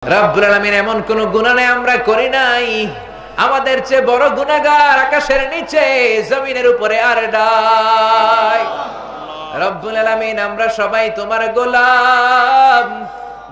রব্বুল আলামিন এমন কোন গুনাহ নাই আমরা করি নাই আমাদের চেয়ে বড় গুনাহগার আকাশের নিচে জমিনের উপরে আর নাই। রব্বুল আলামিন আমরা সবাই তোমার গোলাম,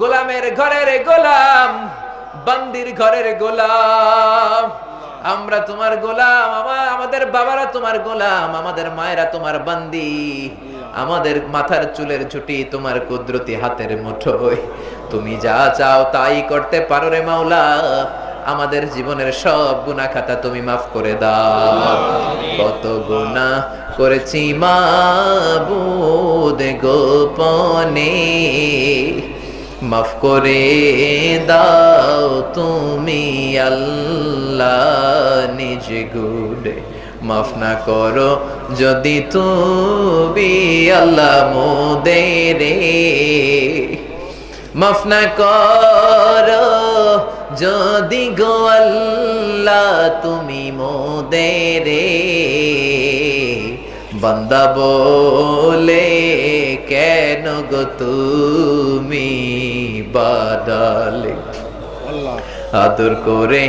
গোলামের ঘরের গোলাম, বান্দির ঘরের গোলাম। আমরা তোমার গোলাম, আমাদের বাবারা তোমার গোলাম, আমাদের মায়েরা তোমার বান্দি, আমাদের মাথার চুলের ঝুঁটি তোমার কুদরতি হাতের মুঠোয়। তুমি যা চাও তাই করতে পারো রে মাওলা। আমাদের জীবনের সব গুনাহ খাতা তুমি মাফ করে দাও। কত গুনাহ করেছি মাবুদ গোপনে, মাফ করে দাও তুমি আল্লাহ নিজ গুণে। মাফ না করো যদি তুমি আল্লাহ মোদেরে, মাফ না করো যদি গো আল্লাহ তুমি মোদেরে। বান্দা বলে কেন গো তুমি বাদালে, আদর করে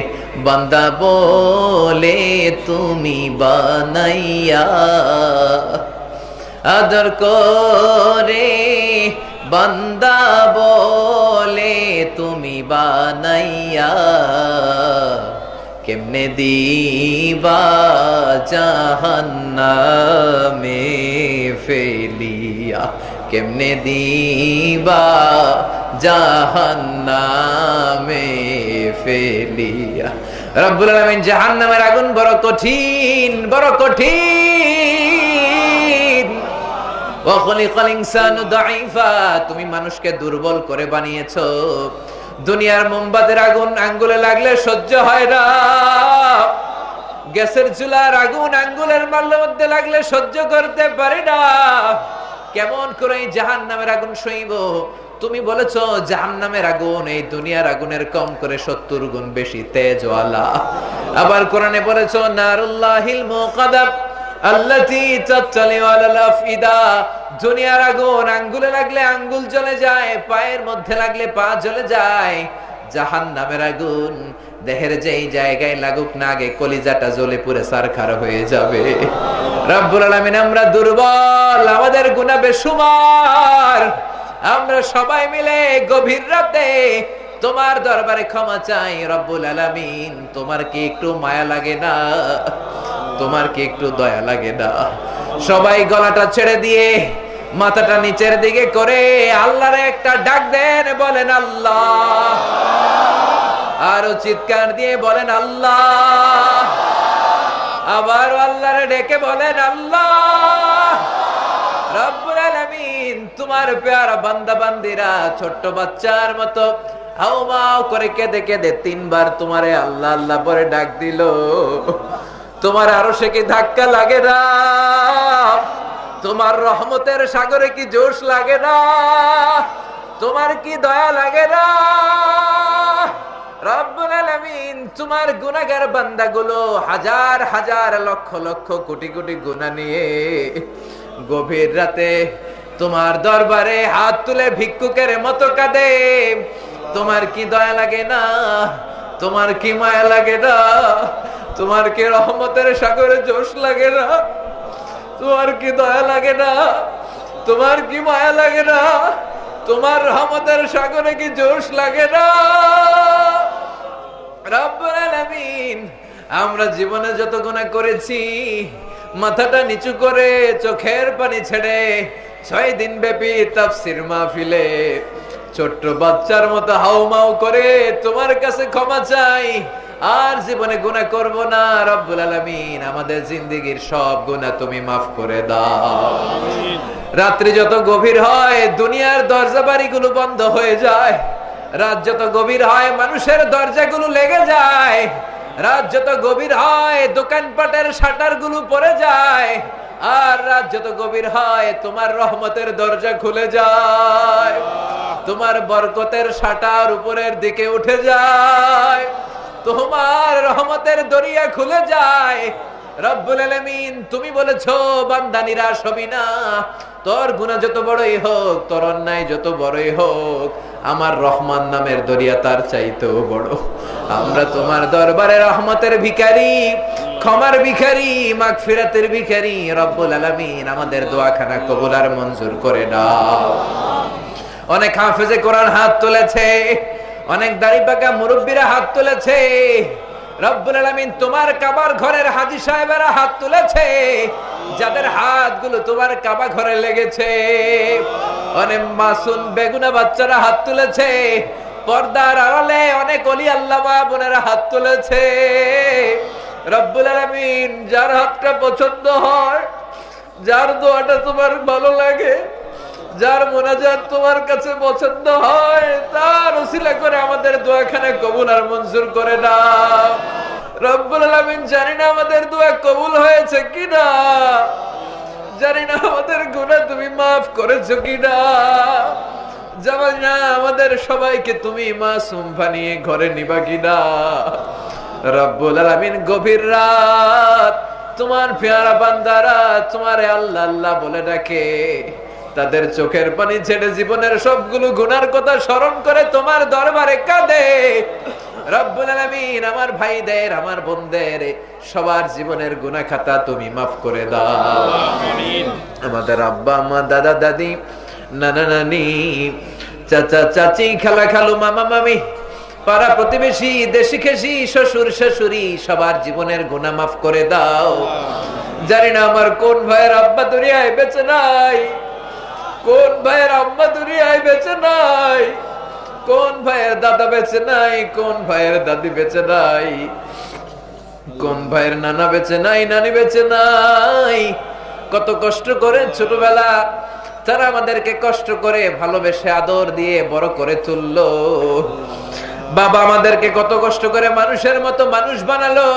বান্দা বলে তুমি বানাইয়া, আদর করে বান্দা বলে তুমি বানাইয়া। কেমনে দিবা জাহান্নামে ফেলিয়া, কেমনে দিবা জাহান্নামে ফেলিয়া। রব্বুল আলামিন জাহান্নামের আগুন বড় কঠিন, বড় কঠিন। ওয়া খালিকাল ইনসানু দাঈফা, তুমি মানুষকে দুর্বল করে বানিয়েছো। দুনিয়ার মোমবাতির আগুন আঙ্গুলে লাগলে সহ্য হয় না, গ্যাসের চুলার আগুন আঙ্গুলের মধ্যে লাগলে সহ্য করতে পারি না। কেমন করে জাহান্নামের আগুন সইব? তুমি বলেছো জাহান্নামের আগুন এই দুনিয়ার আগুনের কম করে 70 গুণ বেশি তেজওয়ালা। আবার কোরআনে বলেছো নারুল্লাহিল মুকাদ্দাম আল্লাতী তাতালিউ আলাল আফইদা, দুনিয়ার আগুন আঙ্গুলে লাগলে আঙ্গুল জ্বলে যায়, পায়ের মধ্যে লাগলে পা জ্বলে যায়। জাহান্নামের আগুন দেহের যেই জায়গায় লাগুক না আগে কলিজাটা জ্বলে পুড়ে সারখার হয়ে যাবে। রব্বুল আলামিন আমরা দুর্বল, আমাদের গুনাহ বেশুমার। আমরা সবাই মিলে গভীর রাতে তোমার দরবারে ক্ষমা চাই। রব্বুল আলামিন তোমার কি একটু মায়া লাগে না? তোমার কি একটু দয়া লাগে না? সবাই গলাটা ছেড়ে দিয়ে মাথাটা নিচের দিকে করে আল্লাহর একটা ডাক দেন, বলেন আল্লাহ। আরো চিৎকার দিয়ে বলেন আল্লাহ। আবার আল্লাহরে ডেকে বলেন আল্লাহ। রব্বুল আলামিন তোমার পেয়ারা বান্দা বান্দিরা ছোট্ট বাচ্চার মতো হাউমাউ করে কেঁদে কেঁদে 3 বার তোমারে আল্লাহ আল্লাহ পরে ডাক দিল। তোমার আরশে কি ধাক্কা লাগে না? তোমার রহমতের সাগরে কি জোশ লাগে না? তোমার কি দয়া লাগে না? রব্বুল আলামিন তোমার গুনাহগার বান্দাগুলো হাজার হাজার লক্ষ লক্ষ কোটি কোটি গুনাহ নিয়ে গভীর রাতে তোমার দরবারে হাত তুলে ভিক্ষুকের মতো কাঁদে। তোমার কি দয়া লাগে না? তোমার কি মায়া লাগে না? তোমার কি রহমতের সাগরে জোশ লাগে না? তোমার কি দয়া লাগে না? তোমার কি মায়া লাগে না? তোমার রহমতের সাগরে কি জোশ লাগে না? রব্বুল আলামিন আমরা জীবনে যত গুনাহ করেছি, মাথাটা নিচু করে চোখের পানি ছেড়ে 6 দিন ব্যাপী তাফসীর মাহফিলে ছোট্ট বাচ্চার মতো হাউমাউ করে তোমার কাছে ক্ষমা চাই। আর জীবনে গুনাহ করব না। রব্বুল আলামিন আমাদের জিন্দেগীর সব গুনাহ তুমি মাফ করে দাও। রাত্রি যত গভীর হয় দুনিয়ার দরজা বাড়িগুলো বন্ধ হয়ে যায়। রাত যত গভীর হয় মানুষের দরজাগুলো লেগে যায়। রাত যত গভীর হয় দোকানপাটের শাটারগুলো পড়ে যায়। আর রাত যত গভীর হয় তোমার রহমতের দরজা খুলে যায়, তোমার বরকতের শাটার উপরের দিকে উঠে যায়, তোমার রহমতের দরিয়া খুলে যায়। রব্বুল আলামিন তুমি বলেছো বান্দা নিরাশ হবি না, তোর গুনাহ যত বড়ই হোক, তোর অন্যায় যত বড়ই হোক, আমার রহমান নামের দরিয়া তার চাইতেও বড়। আমরা তোমার দরবারে রহমতের ভিখারি, ক্ষমার ভিখারি, মাগফিরাতের ভিখারি। রব্বুল আলামিন আমাদের দোয়াখানা কবুল আর মঞ্জুর করে দাও। অনেক হাফেজে কোরআন হাত তুলেছে, অনেক দাড়ি পাকা মুরব্বীরা হাত তুলেছে। রব্বুল আলামিন তোমার কাবার ঘরের হাজী সাহেবেরা হাত তুলেছে, যাদের হাতগুলো তোমার কাবা ঘরে লেগেছে। অনেক মাসুম বেগুনা বাচ্চারা হাত তুলেছে, পর্দার আড়ালে অনেক ওলি আল্লাহ মা বোনেরা হাত তুলেছে। রব্বুল আলামিন যার হাতটা পছন্দ হয়, যার দোয়াটা তোমার ভালো লাগে, যার মোনাজাত তোমার কাছে পছন্দ হয়, তার ওসিলা করে আমাদের দোয়াখানা কবুল আর মঞ্জুর করে দাও। রব্বুল আলামিন জানি না আমাদের দোয়া কবুল হয়েছে কিনা, জানি না আমাদের গুনাহ তুমি মাফ করেছো কিনা, জানি না আমাদের সবাইকে তুমি মাসুম বানিয়ে ঘরে নিবা কিনা। রব্বুল আলামিন গভীর রাত তোমার পেয়ারা বান্দারা তোমারে আল্লাহ আল্লাহ বলে ডাকে, তাদের চোখের পানি ছেড়ে জীবনের সবগুলো গুনার কথা স্মরণ করে তোমার দরবারে কাঁদে। রব্বুল আলামিন আমার ভাইদের, আমার বোনদের সবার জীবনের গুনাহ খাতা তুমি মাফ করে দাও। আমিন। আমাদের আব্বা আম্মা, দাদা দাদি, নানা নানি, চাচা চাচি, খালা খালু, মামা মামি, পাড়া প্রতিবেশী, দেশি খেসি, শ্বশুর শাশুড়ি, সবার জীবনের গুনাহ মাফ করে দাও। জানি না আমার কোন ভাইয়ের আব্বা দুনিয়ায় বেঁচে নাই, কোন ভাইয়ের আম্মা দুনিয়ায় বেঁচে নাই, কোন ভাইয়ের দাদা বেঁচে নাই, কোন ভাইয়ের দাদি বেঁচে নাই, কোন ভাইয়ের নানা বেঁচে নাই, নানি বেঁচে নাই। কত কষ্ট করে ছোটবেলা তারা আমাদেরকে কষ্ট করে ভালোবেসে আদর দিয়ে বড় করে তুললো। বাবা আমাদেরকে কত কষ্ট করে মানুষের মতো মানুষ বানালো।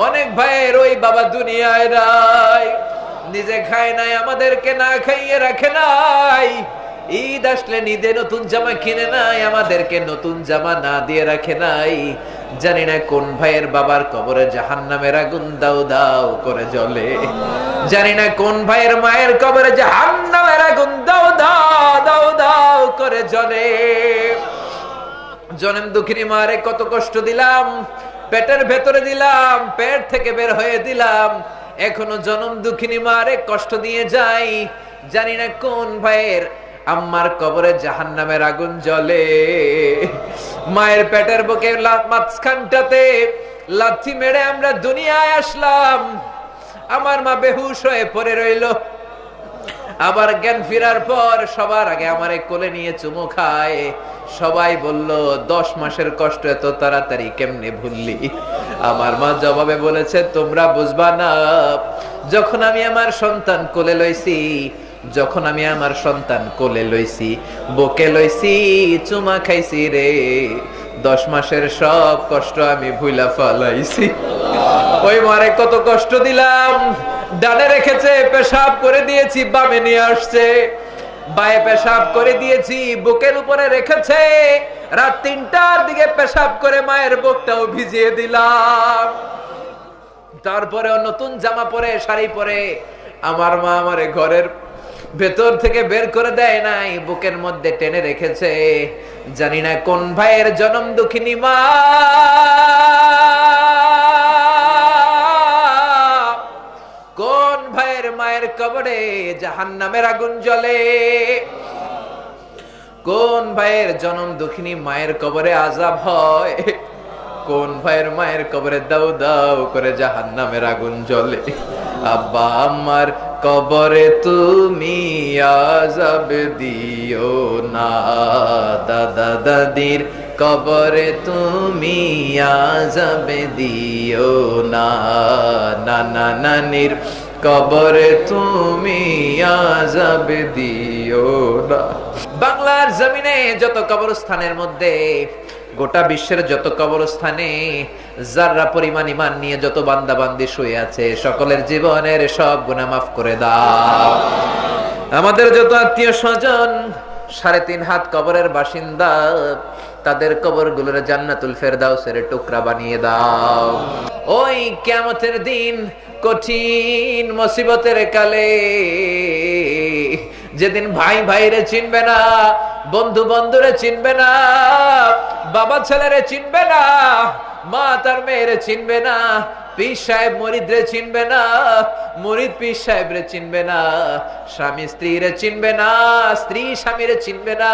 অনেক ভাইয়ের ওই বাবা দুনিয়ায় নাই, নিজে খায় নাই, আমাদেরকে না খাইয়ে রাখে নাই। ঈদ আসলে ঈদে নতুন জামা কিনে নাই, আমাদেরকে নতুন জামা না দিয়ে রাখে নাই। জানি না কোন ভাইয়ের বাবার কবরে জাহান্নামের আগুন দাউ দাউ করে জ্বলে, জানি না কোন ভাইয়ের মায়ের কবরে জাহান্নামের আগুন দাউ দাউ দাউ দাউ করে জ্বলে। জনম দুঃখিনী মারে কত কষ্ট দিলাম, পেটের ভেতরে দিলাম, পেট থেকে বের হয়ে দিলাম, এখনো জনম দুঃখিনী মারে কষ্ট দিয়ে যাই। জানি না কোন ভাইয়ের আম্মার কবরে জাহান্নামের আগুন জ্বলে। মায়ের পেটের বুকে মাঝখানটাতে লাথি মেরে আমরা দুনিয়ায় আসলাম, আমার মা বেহুশ হয়ে পড়ে রইল। আবার জ্ঞান ফেরার পর সবার আগে আমারে কোলে নিয়ে চুমু খায়। সবাই বলল 10 মাসের কষ্ট এত তাড়াতাড়ি কেমনে ভুললি? আমার মা জবাবে বলেছে, তোমরা বুঝবা না, যখন আমি আমার সন্তান কোলে লইছি, যখন আমি আমার সন্তান কোলে লইছি, বুকে লইছি, চুমা খাইছি রে, 10 মাসের সব কষ্ট আমি ভুলা ফালাইছি। ওই মারে কত কষ্ট দিলাম, ডানে রেখেছে, পেশাব করে দিয়েছি, বামে নিয়ে আসছে, বায়ে পেশাব করে দিয়েছি, বুকের উপরে রেখেছে, রাত 3টার দিকে পেশাব করে মায়ের বুকটাও ভিজিয়ে দিলাম। তারপরে নতুন জামা পরে, শাড়ি পরে আমার মা আমারে ঘরের ভেতর থেকে বের করে দেয় নাই, বুকের মধ্যে টেনে রেখেছে। জানি না কোন ভাইয়ের জনম দুঃখিনী মা, কোন ভাইয়ের মায়ের কবরে জাহান্নামের আগুন জ্বলে, কোন ভাইয়ের জনম দুঃখিনী মায়ের কবরে আযাব হয়, কোন ভাইয়ের মায়ের কবরে দাউ দাউ করে জাহান্নামের আগুন জ্বলে। আব্বা আম্মার কবরে তুমি আযাব দিও না, দাদা দাদির কবরে তুমি আযাব দিও না, নানা নানির কবরে তুমি আযাব দিও না। বাংলার জমিনে যত কবরস্থানের মধ্যে, গোটা বিশ্বের যত কবরস্থানে যাররা পরিমাণ ঈমান নিয়ে যত বান্দা বান্দি শুয়ে আছে, সকলের জীবনের সব গুনাহ মাফ করে দাও। আমাদের যত আত্মীয় স্বজন 3.5 হাত কবরের বাসিন্দা, তাদের কবরগুলোর জান্নাতুল ফেরদাউসের টুকরা বানিয়ে দাও। ওই কিয়ামতের দিন, কঠিন মুসিবতের কালে, যেদিন ভাই ভাইরে চিনবে না, বন্ধু বন্ধুরে চিনবে না, বাবা ছেলেরে চিনবে না, মা তার মেয়েরে চিনবে না, পীর সাহেব মুরিদরে চিনবে না, মুরিদ পীর সাহেবরে চিনবে না, স্বামী স্ত্রীরে চিনবে না, স্ত্রী স্বামীরে চিনবে না।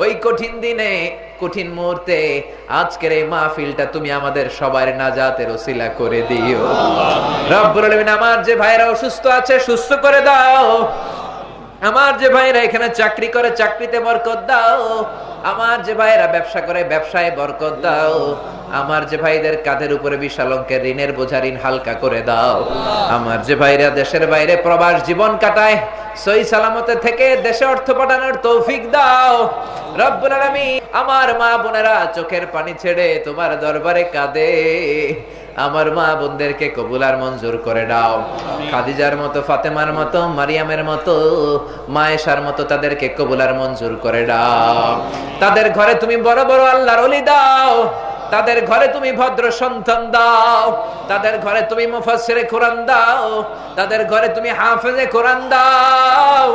ওই কঠিন দিনে, কঠিন মুহূর্তে আজকের এই মাহফিলটা তুমি আমাদের সবার নাজাতের ওসিলা করে দিও রব্বুল আলামিন। আমার যে ভাইরা অসুস্থ আছে সুস্থ করে দাও, আমার যে ভাইরা এখানে চাকরি করে চাকরিতে বরকত দাও, আমার যে ভাইরা ব্যবসা করে ব্যবসায় বরকত দাও, আমার যে ভাইদের কাঁধের উপরে বিশাল অঙ্কের ঋণের বোঝা ঋণ হালকা করে দাও, আমার যে ভাইরা দেশের বাইরে প্রবাস জীবন কাটায় সহি সালামতে থেকে দেশে অর্থ পাঠানোর তৌফিক দাও রব্বুল আলামিন। আমার মা বোনেরা চোখের পানি ছেড়ে তোমার দরবারে কাঁদে, আমার মা বোনদেরকে কবুল আর মঞ্জুর করে দাও। খাদিজার মতো, ফাতেমার মতো, মারিয়ামের মতো, মায়েশার মতো তাদেরকে কবুল আর মঞ্জুর করে দাও। তাদের ঘরে তুমি বড় বড় আল্লাহর ওলি দাও, তাদের ঘরে তুমি ভদ্র সন্তান দাও, তাদের ঘরে তুমি মুফাসসিরে কোরআন দাও, তাদের ঘরে তুমি হাফেজে কোরআন দাও,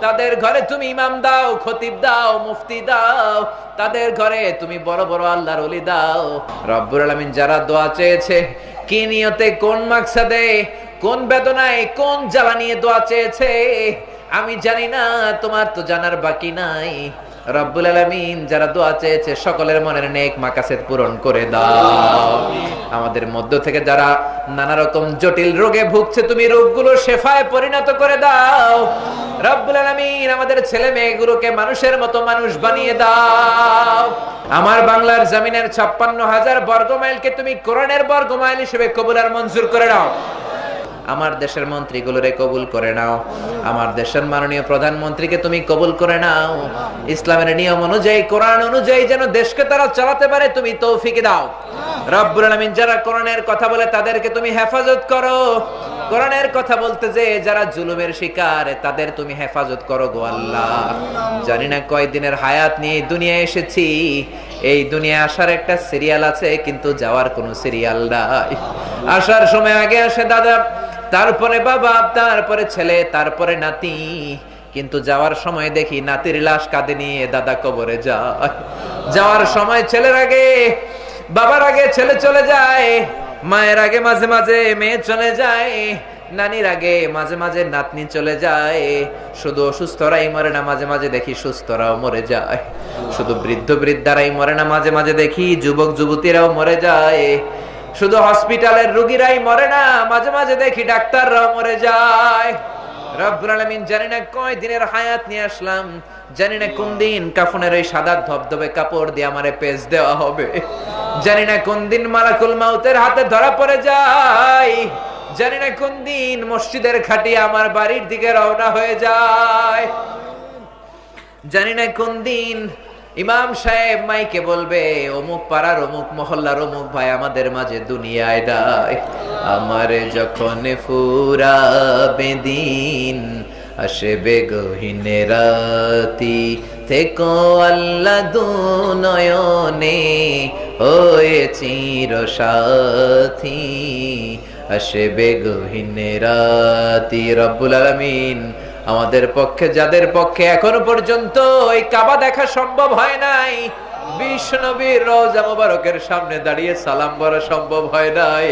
তাদের ঘরে তুমি ইমাম দাও, খতিব দাও, মুফতি দাও, তাদের ঘরে তুমি বড় বড় আল্লাহর ওলি দাও রব্বুল আলামিন। যারা দোয়া চেয়েছে, কি নিয়তে, কোন মাকসাদে, কোন বেদনায়, কোন জ্বালা নিয়ে দোয়া চেয়েছে আমি জানি না, তোমার তো জানার বাকি নাই রব্বুল আলামিন। যারা দোয়া চেয়েছে সকলের মনের নেক মাকাসেদ পূরণ করে দাও। আমাদের মধ্য থেকে যারা নানা রকম জটিল রোগে ভুগছে তুমি রোগগুলো শেফায় পরিণত করে দাও রব্বুল আলামিন। আমাদের ছেলে মেয়েগুলোকে মানুষের মতো মানুষ বানিয়ে দাও। আমার বাংলার জমিনের 56,000 বর্গমাইলকে তুমি কোরআনের বর্গমাইল হিসেবে কবুল আর মঞ্জুর করে নাও। আমার দেশের মন্ত্রীগুলোরে কবুল করে নাও, আমার দেশের মাননীয় প্রধানমন্ত্রীকে তুমি কবুল করে নাও। ইসলামের নিয়ম অনুযায়ী, কোরআন অনুযায়ী যেন দেশকে তারা চালাতে পারে তুমি তৌফিক দাও রব্বুল আলামিন। যারা কোরআনের কথা বলে তাদেরকে তুমি হেফাজত করো, কোরআনের কথা বলতে যে যারা জুলুমের শিকার তাদের তুমি হেফাজত করো গো আল্লাহ। জানি না কয় দিনের হায়াত নিয়ে দুনিয়ায় এসেছি, এই দুনিয়ায় আসার একটা সিরিয়াল আছে কিন্তু যাওয়ার কোনো সিরিয়াল নাই। আসার সময় আগে আসে দাদা, তারপরে বাবা, তারপরে ছেলে, তারপরে নাতি, কিন্তু যাওয়ার সময় দেখি নাতির লাশ কাঁধে নিয়ে দাদা কবরে যায়। যাওয়ার সময় ছেলের আগে, বাবার আগে ছেলে চলে যায়, মায়ের আগে মাঝে মাঝে মেয়ে চলে যায়, নানির আগে মাঝে মাঝে নাতনি চলে যায়। শুধু অসুস্থরাই মরে না, মাঝে মাঝে দেখি সুস্থরাও মরে যায়। শুধু বৃদ্ধ বৃদ্ধারাই মরে না, মাঝে মাঝে দেখি যুবক যুবতীরাও মরে যায়। শুধু হসপিটালের রোগীরাই মরে না, মাঝে মাঝে দেখি ডাক্তাররাও মরে যায় রব্বুল আলামিন। জানি না কয় দিনের হায়াত নিয়ে আসলাম, জানি না কোন দিন কাফনের ওই সাদা ধবধবে কাপড় দিয়ে আমারে পেজ দেওয়া হবে, জানি না কোন দিন মালাকুল মাউতের হাতে ধরা পড়ে যায়, জানি না কোন দিন মসজিদের খাটিয়া আমার বাড়ির দিকে রওনা হয়ে যায়, জানি না কোন দিন ইমাম সাহেব মাইকে বলবে অমুক পাড়ার অমুক মহল্লার অমুক ভাই আমাদের মাঝে দুনিয়ায় দায়। আমারে যখন ফুরাবে দিন, আসবে গহীনে রাতি, থেকো আল্লাহ দুনয়নে হয়ে চিরসাথী, আসবে গহীনে রাতি রব্বুল আলামিন। আমাদের পক্ষে, যাদের পক্ষে এখনো পর্যন্ত এই কাবা দেখা সম্ভব হয় নাই, বিশ্ব নবীর রওজা মুবারকের সামনে দাঁড়িয়ে সালাম বলা সম্ভব হয় নাই,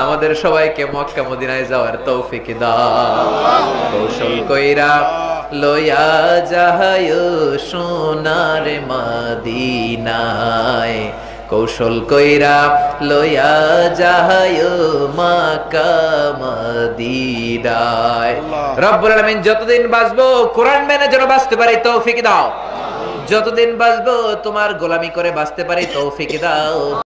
আমাদের সবাইকে মক্কা মদিনায় যাওয়ার তৌফিক দাও। কৌশল কইরা লইয়া যাহায় সোনার মদিনায়, কৌশল কইরা লইয়া যাহায় মক্কা মদিনায়। রব্বুল আলামিন যতদিন বাঁচবো কোরআন মেনে যেন বাঁচতে পারি তৌফিক দাও, যতদিন বাঁচবো তোমার গোলামি করে বাঁচতে পারি তৌফিক দাও।